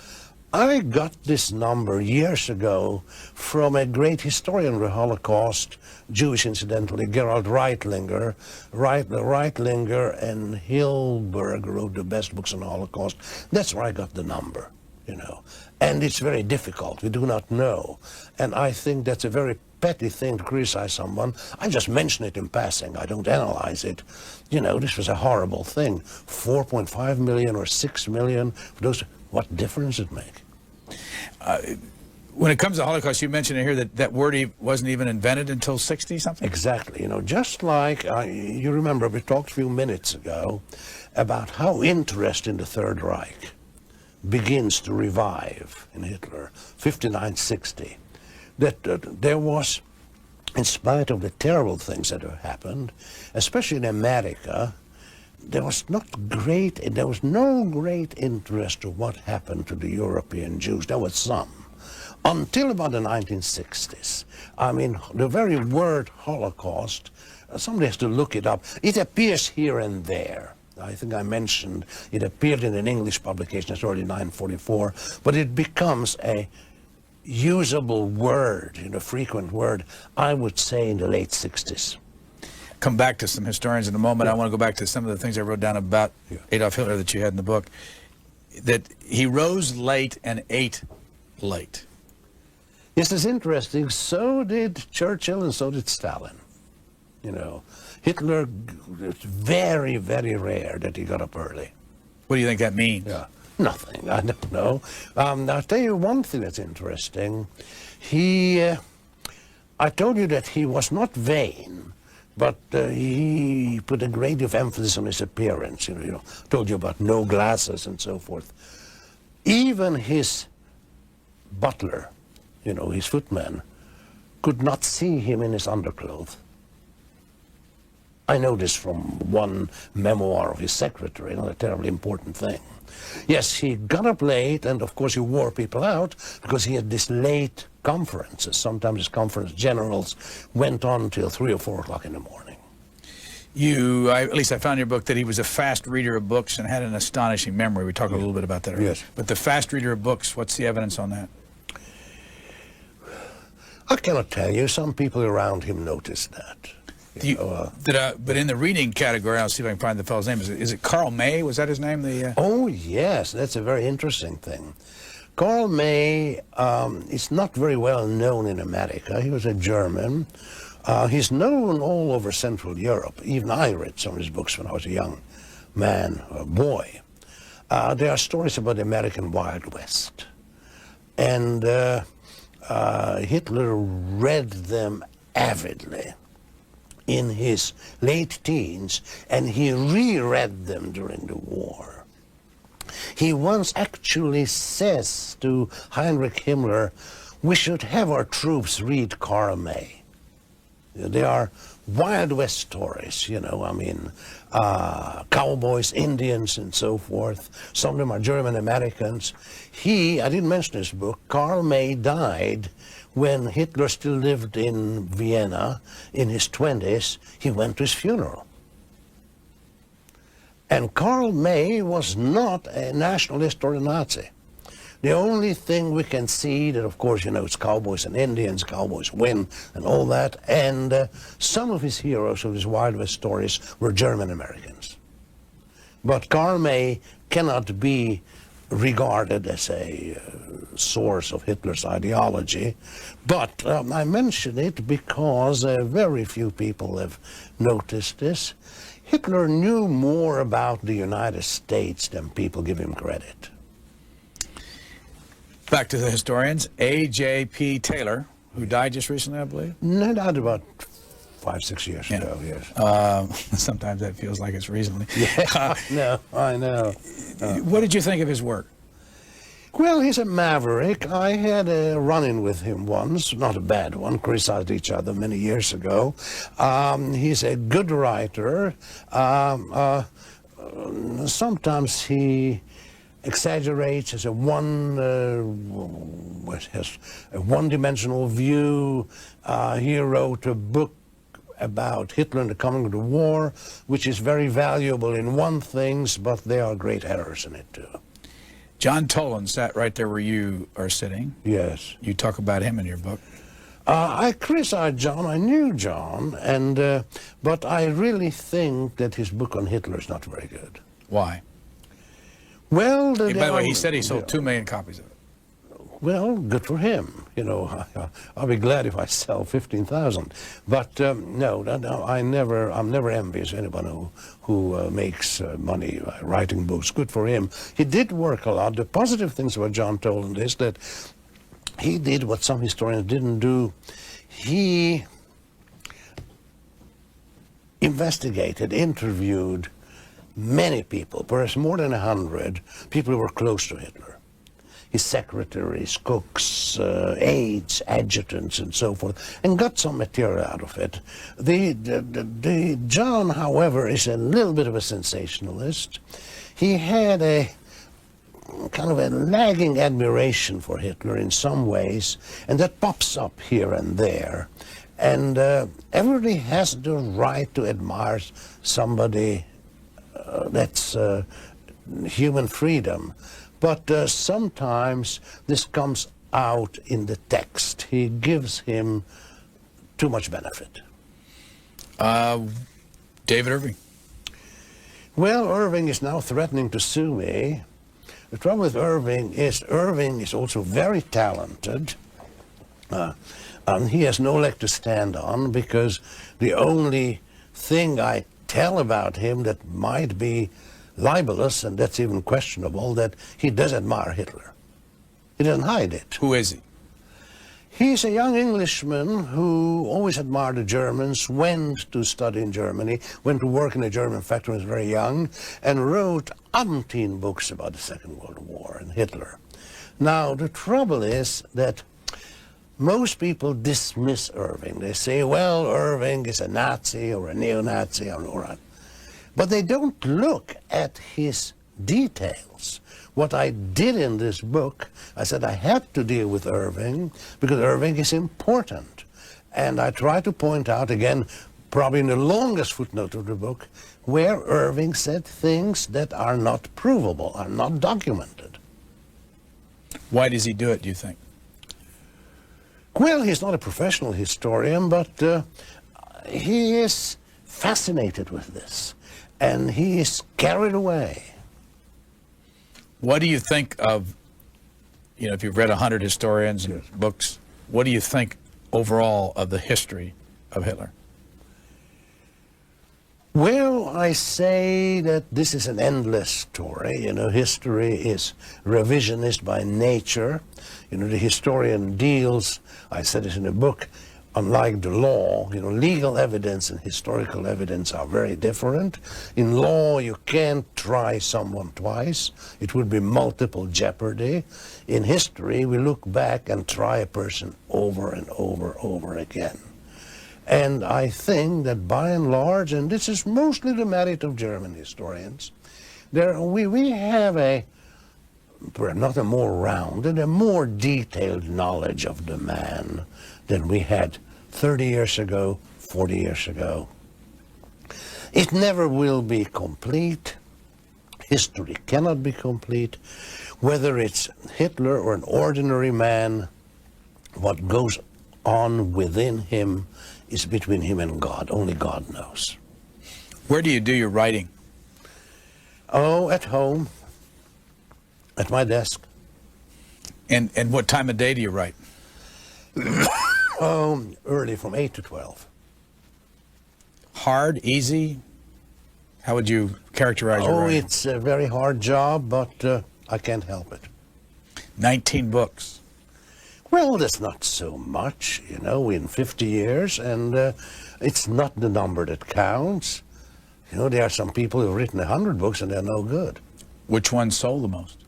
[SPEAKER 3] I got this number years ago from a great historian of the Holocaust, Jewish incidentally, Gerald Reitlinger. Reitlinger and Hilberg wrote the best books on the Holocaust. That's where I got the number, you know. And it's very difficult. We do not know. And I think that's a very petty thing to criticize someone. I just mention it in passing. I don't analyze it. You know, this was a horrible thing. 4.5 million or 6 million, for those, what difference it make?
[SPEAKER 2] When it comes to Holocaust, you mentioned in here that that word wasn't even invented until 60-something?
[SPEAKER 3] Exactly. You know, just like, you remember we talked a few minutes ago about how interest in the Third Reich begins to revive in Hitler, 59-60. That there was, in spite of the terrible things that have happened, especially in America, there was no great interest of what happened to the European Jews. There was some. Until about the 1960s. I mean, the very word Holocaust, somebody has to look it up. It appears here and there. I think I mentioned it appeared in an English publication as early 1944, but it becomes a usable word, you know, frequent word, I would say in the late 60s.
[SPEAKER 2] Come back to some historians in a moment. I want to go back to some of the things I wrote down about Adolf Hitler that you had in the book. That he rose late and ate late.
[SPEAKER 3] Yes, it's interesting. So did Churchill and so did Stalin. You know, Hitler, it's very, very rare that he got up early.
[SPEAKER 2] What do you think that means?
[SPEAKER 3] Yeah, nothing. I don't know. I'll tell you one thing that's interesting. I told you that he was not vain, but he put a great deal of emphasis on his appearance. You know, told you about no glasses and so forth. Even his butler, you know, his footman, could not see him in his underclothes. I know this from one memoir of his secretary, not a terribly important thing. Yes, he got up late, and of course he wore people out because he had these late conferences. Sometimes his conference generals went on till 3 or 4 o'clock in the morning.
[SPEAKER 2] At least I found in your book that he was a fast reader of books and had an astonishing memory. We talked a little bit about that earlier.
[SPEAKER 3] Yes.
[SPEAKER 2] But the fast reader of books, what's the evidence on that?
[SPEAKER 3] I cannot tell you. Some people around him noticed that.
[SPEAKER 2] But in the reading category, I'll see if I can find the fellow's name. Is it Karl May? Was that his name?
[SPEAKER 3] Oh, yes. That's a very interesting thing. Karl May is not very well known in America. He was a German. He's known all over Central Europe. Even I read some of his books when I was a young man or boy. There are stories about the American Wild West. And Hitler read them avidly in his late teens, and he reread them during the war. He once actually says to Heinrich Himmler, we should have our troops read Karl May. They are Wild West stories, you know, I mean, cowboys, Indians, and so forth. Some of them are German Americans. I didn't mention this book, Karl May died when Hitler still lived in Vienna in his 20s. He went to his funeral. And Karl May was not a nationalist or a Nazi. The only thing we can see that, of course, you know, it's cowboys and Indians, cowboys win and all that, and some of his heroes of his Wild West stories were German Americans. But Karl May cannot be regarded as a source of Hitler's ideology, but I mention it because very few people have noticed this. Hitler knew more about the United States than people give him credit.
[SPEAKER 2] Back to the historians, Ajp Taylor, who died just recently, I believe.
[SPEAKER 3] No, died about 5-6 years ago, yes.
[SPEAKER 2] Sometimes that feels like it's recently.
[SPEAKER 3] Yeah, I know.
[SPEAKER 2] What did you think of his work?
[SPEAKER 3] Well, he's a maverick. I had a run-in with him once, not a bad one, criticized each other many years ago. He's a good writer. Sometimes he exaggerates, has a one-dimensional view. He wrote a book about Hitler and the coming of the war, which is very valuable in one things, but there are great errors in it too.
[SPEAKER 2] John Toland sat right there where you are sitting.
[SPEAKER 3] Yes.
[SPEAKER 2] You talk about him in your book.
[SPEAKER 3] I criticized John. I knew John, but I really think that his book on Hitler is not very good.
[SPEAKER 2] Why?
[SPEAKER 3] Well,
[SPEAKER 2] By the way, he said he sold 2 million copies of it.
[SPEAKER 3] Well, good for him. You know, I'll be glad if I sell 15,000. But no, I'm never envious of anyone who makes money writing books. Good for him. He did work a lot. The positive things about John Toland is that he did what some historians didn't do. He investigated, interviewed many people, perhaps more than 100 people who were close to Hitler. His secretaries, cooks, aides, adjutants, and so forth, and got some material out of it. John, however, is a little bit of a sensationalist. He had a kind of a lagging admiration for Hitler in some ways, and that pops up here and there. And everybody has the right to admire somebody. That's human freedom. But sometimes this comes out in the text. He gives him too much benefit.
[SPEAKER 2] David Irving.
[SPEAKER 3] Well, Irving is now threatening to sue me. The trouble with Irving is also very talented. He has no leg to stand on because the only thing I tell about him that might be libelous, and that's even questionable, that he does admire Hitler. He doesn't hide it.
[SPEAKER 2] Who is he?
[SPEAKER 3] He's a young Englishman who always admired the Germans, went to study in Germany, went to work in a German factory when he was very young, and wrote umpteen books about the Second World War and Hitler. Now, the trouble is that most people dismiss Irving. They say, well, Irving is a Nazi or a neo-Nazi or all right. But they don't look at his details. What I did in this book, I said I had to deal with Irving because Irving is important. And I try to point out, again, probably in the longest footnote of the book, where Irving said things that are not provable, are not documented.
[SPEAKER 2] Why does he do it, do you think?
[SPEAKER 3] Well, he's not a professional historian, but he is fascinated with this. And he is carried away.
[SPEAKER 2] What do you think of, you know, if you've read 100 historians and books, what do you think overall of the history of Hitler?
[SPEAKER 3] Well, I say that this is an endless story. You know, history is revisionist by nature. You know, the historian deals, I said it in the book, unlike the law, legal evidence and historical evidence are very different. In law, you can't try someone twice. It would be multiple jeopardy. In history, we look back and try a person over and over again. And I think that by and large, and this is mostly the merit of German historians, we have not a more rounded, a more detailed knowledge of the man than we had 30 years ago, 40 years ago. It never will be complete. History cannot be complete. Whether it's Hitler or an ordinary man, what goes on within him is between him and God. Only God knows.
[SPEAKER 2] Where do you do your writing?
[SPEAKER 3] Oh, at home, at my desk.
[SPEAKER 2] And what time of day do you write?
[SPEAKER 3] Early, from 8 to 12.
[SPEAKER 2] Hard, easy? How would you characterize your writing?
[SPEAKER 3] It's a very hard job, but I can't help it.
[SPEAKER 2] 19 books.
[SPEAKER 3] Well, that's not so much, in 50 years, and it's not the number that counts. There are some people who've written 100 books and they're no good. Which
[SPEAKER 2] one sold the most?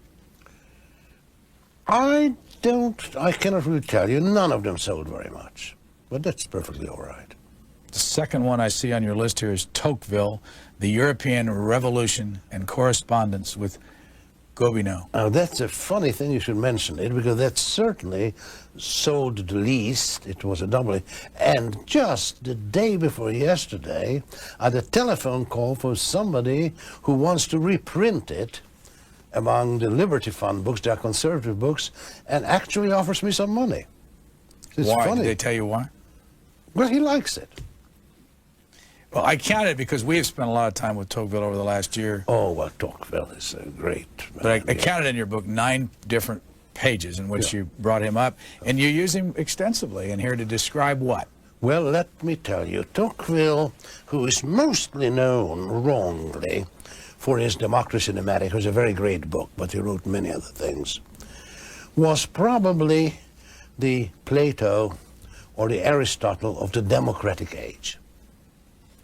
[SPEAKER 3] I cannot really tell you. None of them sold very much, but that's perfectly all right.
[SPEAKER 2] The second one I see on your list here is Tocqueville, The European Revolution and Correspondence with Gobino.
[SPEAKER 3] Now, that's a funny thing you should mention it, because that certainly sold the least. It was a double. And just the day before yesterday, I had a telephone call from somebody who wants to reprint it among the Liberty Fund books, they are conservative books, and actually offers me some money. It's
[SPEAKER 2] why?
[SPEAKER 3] Funny.
[SPEAKER 2] Did they tell you why?
[SPEAKER 3] Well, he likes it.
[SPEAKER 2] Well, I counted because we have spent a lot of time with Tocqueville over the last year.
[SPEAKER 3] Oh, well, Tocqueville is great.
[SPEAKER 2] But I counted in your book 9 different pages in which you brought him up, and you use him extensively in here to describe what?
[SPEAKER 3] Well, let me tell you, Tocqueville, who is mostly known wrongly for his Democracy in America, was a very great book, but he wrote many other things, was probably the Plato or the Aristotle of the democratic age.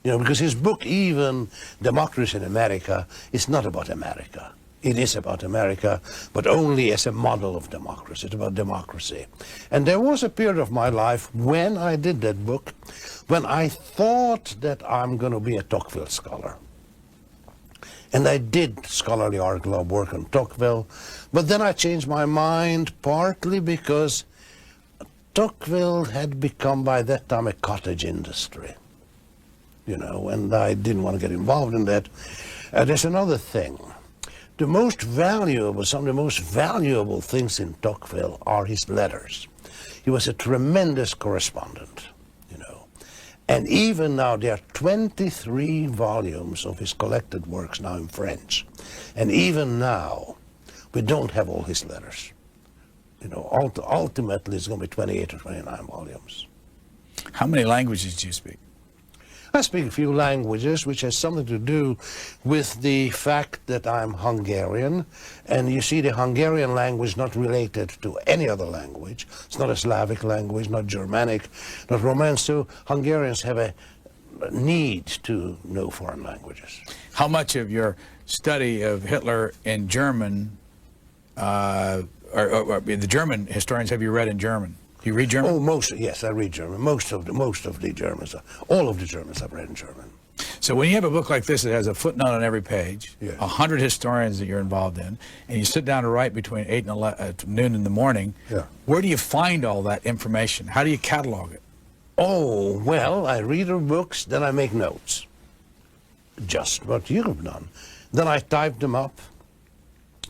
[SPEAKER 3] Because his book, even Democracy in America, is not about America. It is about America, but only as a model of democracy. It's about democracy. And there was a period of my life when I did that book, when I thought that I'm going to be a Tocqueville scholar. And I did scholarly article of work on Tocqueville, but then I changed my mind, partly because Tocqueville had become by that time a cottage industry. And I didn't want to get involved in that. There's another thing. Some of the most valuable things in Tocqueville are his letters. He was a tremendous correspondent, And even now, there are 23 volumes of his collected works now in French. And even now, we don't have all his letters. Ultimately, it's going to be 28 or 29 volumes.
[SPEAKER 2] How many languages do you speak?
[SPEAKER 3] I speak a few languages, which has something to do with the fact that I'm Hungarian. And you see, the Hungarian language is not related to any other language. It's not a Slavic language, not Germanic, not Romance. So Hungarians have a need to know foreign languages.
[SPEAKER 2] How much of your study of Hitler in German, or the German historians, have you read in German? You read German?
[SPEAKER 3] Oh, yes, I read German. Most of the Germans, all of the Germans I've read in German.
[SPEAKER 2] So when you have a book like this that has a footnote on every page,
[SPEAKER 3] yes.
[SPEAKER 2] 100 historians that you're involved in, and you sit down to write between 8 and noon in the morning, where do you find all that information? How do you catalog it?
[SPEAKER 3] Oh, well, I read the books, then I make notes. Just what you have done. Then I type them up,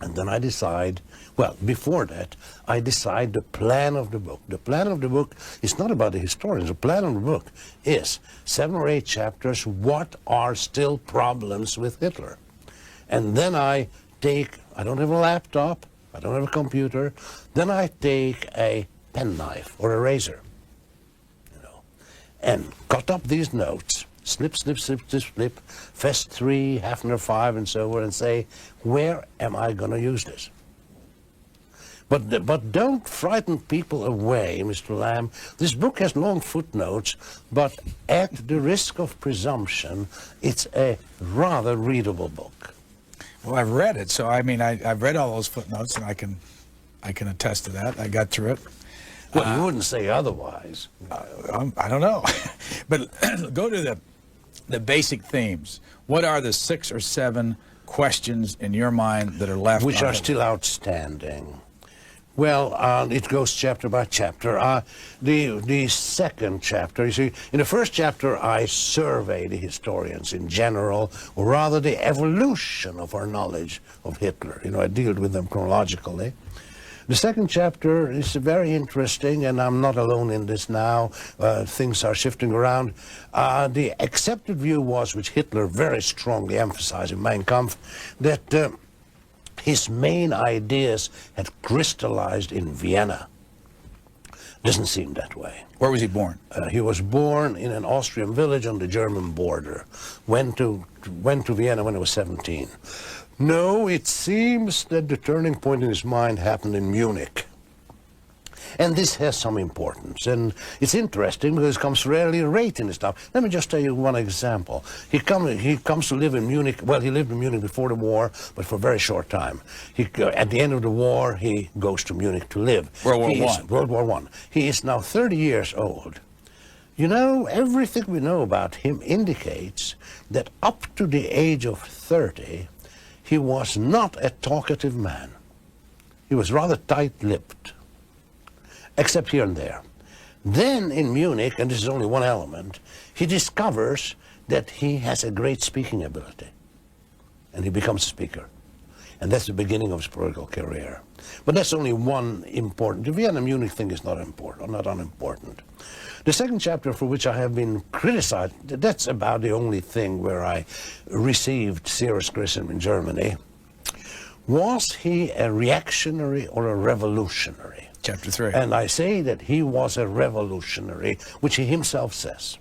[SPEAKER 3] and then I decide. Well, before that, I decide the plan of the book. The plan of the book is not about the historians. The plan of the book is 7 or 8 chapters. What are still problems with Hitler? And then I don't have a laptop, I don't have a computer, then I take a penknife or a razor, and cut up these notes, snip, Fest 3, Hefner 5, and so on, and say, where am I going to use this? But don't frighten people away, Mr. Lamb. This book has long footnotes, but at the risk of presumption, it's a rather readable book.
[SPEAKER 2] Well, I've read it, so I mean, I've read all those footnotes, and I can attest to that. I got through it.
[SPEAKER 3] Well, you wouldn't say otherwise.
[SPEAKER 2] I don't know. But go to the basic themes. What are the 6 or 7 questions in your mind that are left?
[SPEAKER 3] Which are still outstanding. Well, it goes chapter by chapter. The second chapter, you see, in the first chapter I survey the historians in general, or rather the evolution of our knowledge of Hitler. You know, I deal with them chronologically. The second chapter is very interesting, and I'm not alone in this now. Things are shifting around. The accepted view was, which Hitler very strongly emphasized in Mein Kampf, that his main ideas had crystallized in Vienna. Doesn't seem that way.
[SPEAKER 2] Where was he born?
[SPEAKER 3] He was born in an Austrian village on the German border. Went to Vienna when he was 17. No, it seems that the turning point in his mind happened in Munich. And this has some importance. And it's interesting because it comes rarely right in his stuff. Let me just tell you one example. He comes to live in Munich. Well, he lived in Munich before the war, but for a very short time. At the end of the war, he goes to Munich to live. World War I. He is now 30 years old. You know, everything we know about him indicates that up to the age of 30, he was not a talkative man. He was rather tight-lipped, except here and there. Then in Munich, and this is only one element, he discovers that he has a great speaking ability. And he becomes a speaker. And that's the beginning of his political career. But that's only one important. The Vienna-Munich thing is not important, or not unimportant. The second chapter, for which I have been criticized, that's about the only thing where I received serious criticism in Germany. Was he a reactionary or a revolutionary?
[SPEAKER 2] Chapter 3.
[SPEAKER 3] And I say that he was a revolutionary, which he himself says.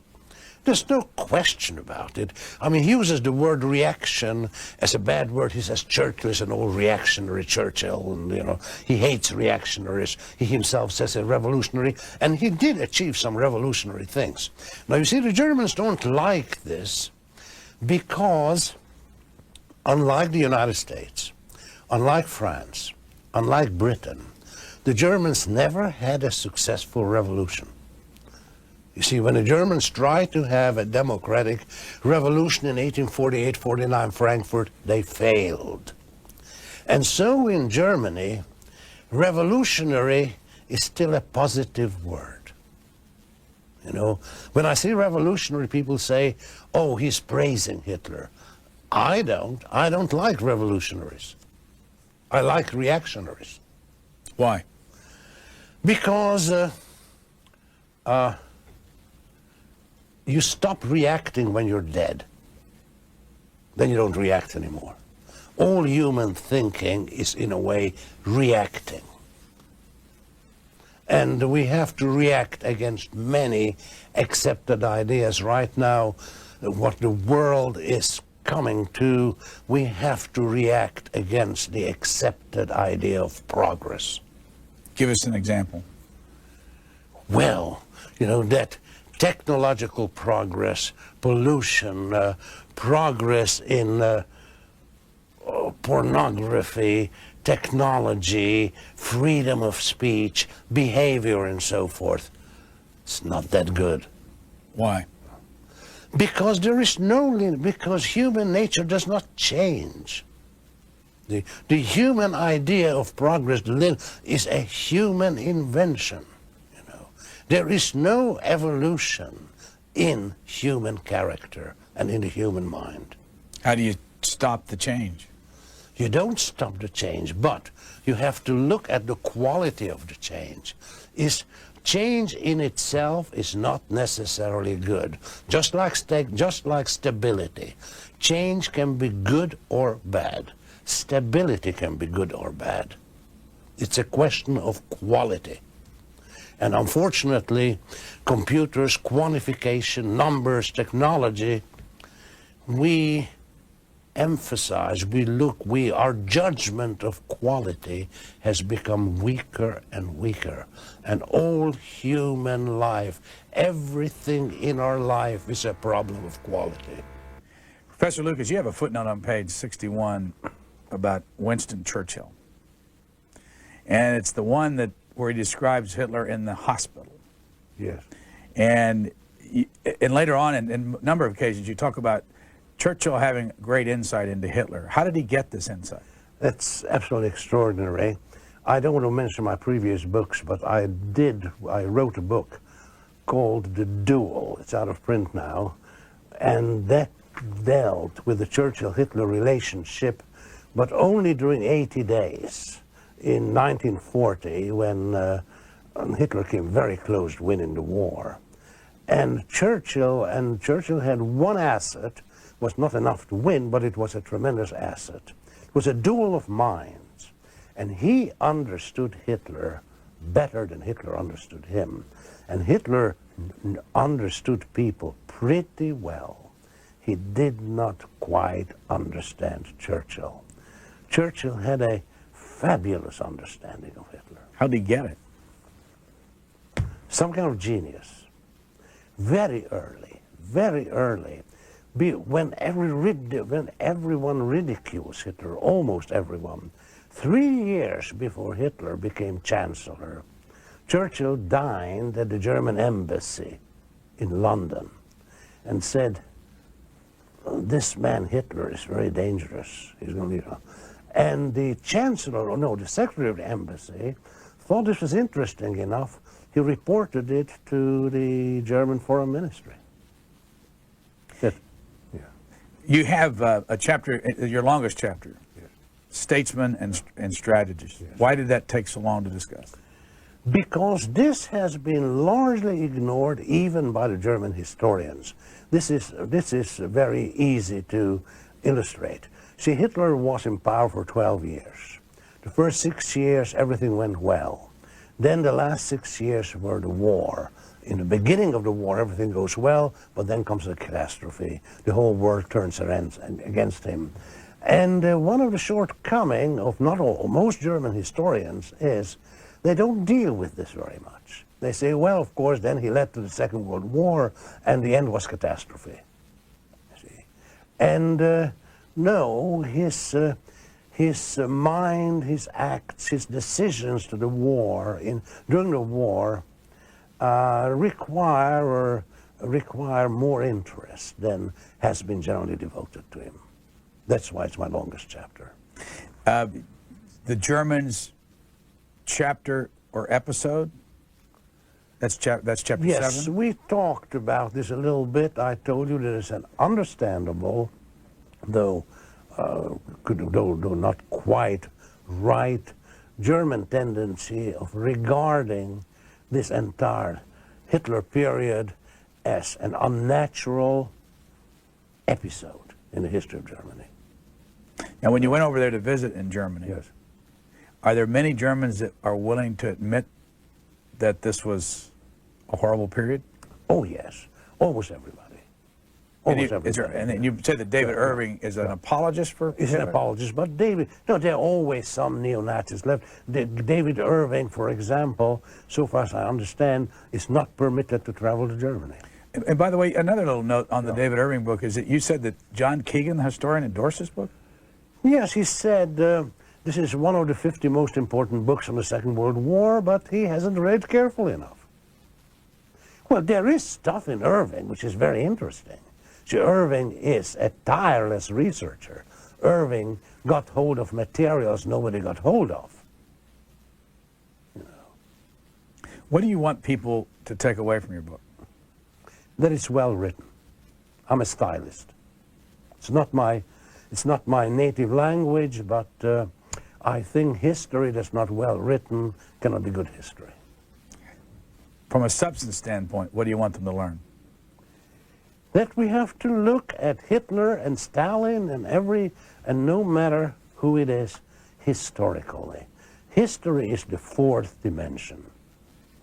[SPEAKER 3] There's no question about it. I mean, he uses the word reaction as a bad word. He says Churchill is an old reactionary, Churchill, and, you know, he hates reactionaries. He himself says a revolutionary, and he did achieve some revolutionary things. Now, you see, the Germans don't like this because, unlike the United States, unlike France, unlike Britain, the Germans never had a successful revolution. You see, when the Germans tried to have a democratic revolution in 1848-49 Frankfurt, they failed. And so in Germany, revolutionary is still a positive word. You know, when I see revolutionary, people say, oh, he's praising Hitler. I don't like revolutionaries. I like reactionaries.
[SPEAKER 2] Why?
[SPEAKER 3] Because you stop reacting when you're dead. Then you don't react anymore. All human thinking is, in a way, reacting. And we have to react against many accepted ideas. Right now, what the world is coming to, we have to react against the accepted idea of progress.
[SPEAKER 2] Give us an example.
[SPEAKER 3] Well, you know, that technological progress, pollution, progress in pornography, technology, freedom of speech, behavior, and so forth. It's not that good.
[SPEAKER 2] Why?
[SPEAKER 3] Because there is no limit, because human nature does not change. The human idea of progress is a human invention. There is no evolution in human character and in the human mind.
[SPEAKER 2] How do you stop the change?
[SPEAKER 3] You don't stop the change, but you have to look at the quality of the change. Change in itself is not necessarily good. Just like stability. Change can be good or bad. Stability can be good or bad. It's a question of quality. And unfortunately, computers, quantification, numbers, technology, we emphasize, our judgment of quality has become weaker and weaker. And all human life, everything in our life is a problem of quality.
[SPEAKER 2] Professor Lucas, you have a footnote on page 61 about Winston Churchill. And it's the one where he describes Hitler in the hospital.
[SPEAKER 3] Yes.
[SPEAKER 2] And later on, in a number of occasions, you talk about Churchill having great insight into Hitler. How did he get this insight?
[SPEAKER 3] That's absolutely extraordinary. I don't want to mention my previous books, but I wrote a book called The Duel. It's out of print now. And that dealt with the Churchill-Hitler relationship, but only during 80 days. In 1940, when Hitler came very close to winning the war. And Churchill had one asset, was not enough to win, but it was a tremendous asset. It was a duel of minds. And he understood Hitler better than Hitler understood him. And Hitler understood people pretty well. He did not quite understand Churchill. Churchill had a fabulous understanding of Hitler.
[SPEAKER 2] How did he get it?
[SPEAKER 3] Some kind of genius. Very early, very early. When everyone ridicules Hitler, almost everyone, 3 years before Hitler became Chancellor, Churchill dined at the German embassy in London and said, this man Hitler is very dangerous. He's going to be... And the Chancellor, the Secretary of the Embassy, thought this was interesting enough. He reported it to the German Foreign Ministry.
[SPEAKER 2] You have a chapter, your longest chapter, yes. Statesman and Strategist. Yes. Why did that take so long to discuss?
[SPEAKER 3] Because this has been largely ignored even by the German historians. This is very easy to illustrate. See, Hitler was in power for 12 years. The first 6 years, everything went well. Then the last 6 years were the war. In the beginning of the war, everything goes well, but then comes a catastrophe. The whole world turns against him. And one of the shortcomings of most German historians is they don't deal with this very much. They say, well, of course, then he led to the Second World War, and the end was catastrophe. See? And no, his mind, his acts, his decisions to the war, during the war, require more interest than has been generally devoted to him. That's why it's my longest chapter.
[SPEAKER 2] The Germans' chapter or episode? That's chapter 7?
[SPEAKER 3] Yes, we talked about this a little bit. I told you that it's an understandable, though not quite right, German tendency of regarding this entire Hitler period as an unnatural episode in the history of Germany.
[SPEAKER 2] Now, when you went over there to visit in Germany,
[SPEAKER 3] yes,
[SPEAKER 2] are there many Germans that are willing to admit that this was a horrible period?
[SPEAKER 3] Oh, yes. Almost everybody. Almost everybody.
[SPEAKER 2] And you said that David Irving is an apologist for
[SPEAKER 3] He's
[SPEAKER 2] Hitler?
[SPEAKER 3] an apologist, but there are always some neo-Nazis left. David Irving, for example, so far as I understand, is not permitted to travel to Germany.
[SPEAKER 2] And by the way, another little note on the David Irving book is that you said that John Keegan, the historian, endorsed this book?
[SPEAKER 3] Yes, he said this is one of the 50 most important books on the Second World War, but he hasn't read carefully enough. Well, there is stuff in Irving which is very interesting. See, Irving is a tireless researcher. Irving got hold of materials nobody got hold of.
[SPEAKER 2] What do you want people to take away from your book?
[SPEAKER 3] That it's well written. I'm a stylist. It's not my native language, but I think history that's not well written cannot be good history.
[SPEAKER 2] From a substance standpoint, what do you want them to learn?
[SPEAKER 3] That we have to look at Hitler and Stalin and no matter who it is, historically. History is the fourth dimension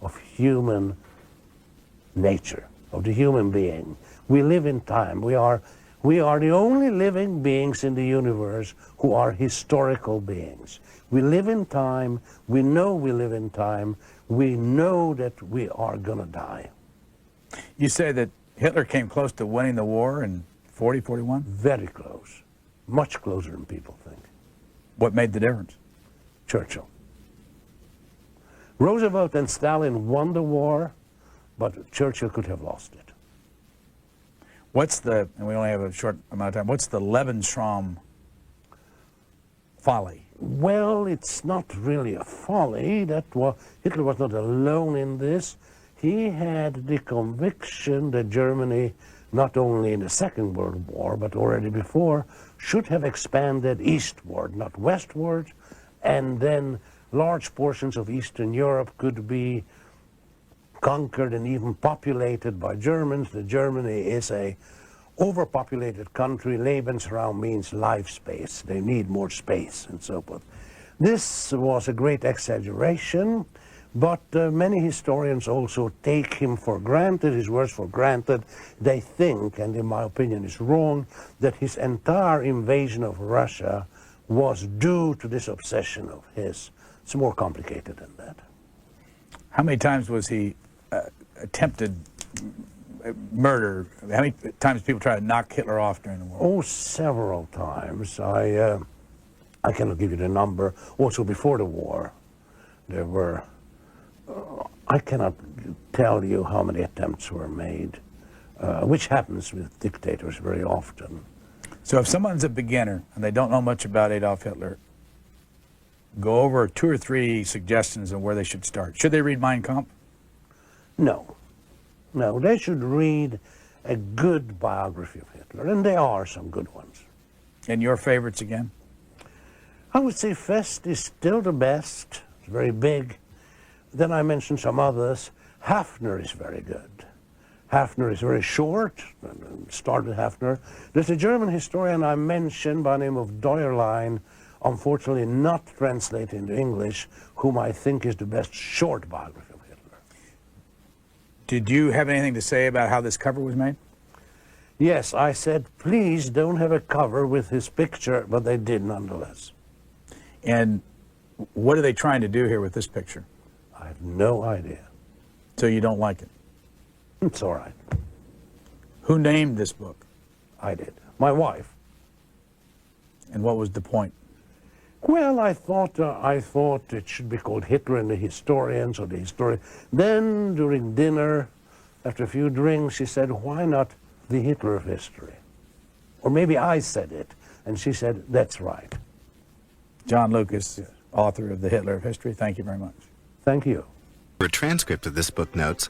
[SPEAKER 3] of human nature, of the human being. We live in time. We are We are the only living beings in the universe who are historical beings. We live in time, we know we live in time, we know that we are gonna die.
[SPEAKER 2] You say that Hitler came close to winning the war in 40, 41?
[SPEAKER 3] Very close. Much closer than people think.
[SPEAKER 2] What made the difference?
[SPEAKER 3] Churchill. Roosevelt and Stalin won the war, but Churchill could have lost it.
[SPEAKER 2] What's the, and we only have a short amount of time, what's the Lebensraum folly?
[SPEAKER 3] Well, it's not really a folly. Hitler was not alone in this. He had the conviction that Germany, not only in the Second World War, but already before, should have expanded eastward, not westward, and then large portions of Eastern Europe could be conquered and even populated by Germans. That Germany is a overpopulated country. Lebensraum means life space. They need more space and so forth. This was a great exaggeration, but many historians also take him for granted, his words for granted. They think, and in my opinion is wrong, that his entire invasion of Russia was due to this obsession of his. It's more complicated than that.
[SPEAKER 2] How many times was he attempted murder? How many times people try to knock Hitler off during the war?
[SPEAKER 3] Oh, several times. I cannot give you the number. Also before the war, there were, I cannot tell you how many attempts were made, which happens with dictators very often.
[SPEAKER 2] So if someone's a beginner and they don't know much about Adolf Hitler, go over 2 or 3 suggestions on where they should start. Should they read Mein Kampf?
[SPEAKER 3] No. No, they should read a good biography of Hitler, and there are some good ones.
[SPEAKER 2] And your favorites again?
[SPEAKER 3] I would say Fest is still the best. It's very big. Then I mentioned some others. Hefner is very good. Hefner is very short. Start with Hefner. There's a German historian I mentioned by the name of Deuerlein, unfortunately not translated into English, whom I think is the best short biography of Hitler.
[SPEAKER 2] Did you have anything to say about how this cover was made?
[SPEAKER 3] Yes, I said, please don't have a cover with his picture, but they did nonetheless.
[SPEAKER 2] And what are they trying to do here with this picture?
[SPEAKER 3] I have no idea.
[SPEAKER 2] So you don't like it?
[SPEAKER 3] It's all right.
[SPEAKER 2] Who named this book?
[SPEAKER 3] I did. My wife.
[SPEAKER 2] And what was the point?
[SPEAKER 3] Well, I thought it should be called Hitler and the Historians, or the Historian. Then, during dinner, after a few drinks, she said, why not the Hitler of history? Or maybe I said it, and she said, that's right.
[SPEAKER 2] John Lucas, author of The Hitler of History, thank you very much.
[SPEAKER 3] Thank you.
[SPEAKER 1] For a transcript of this book notes,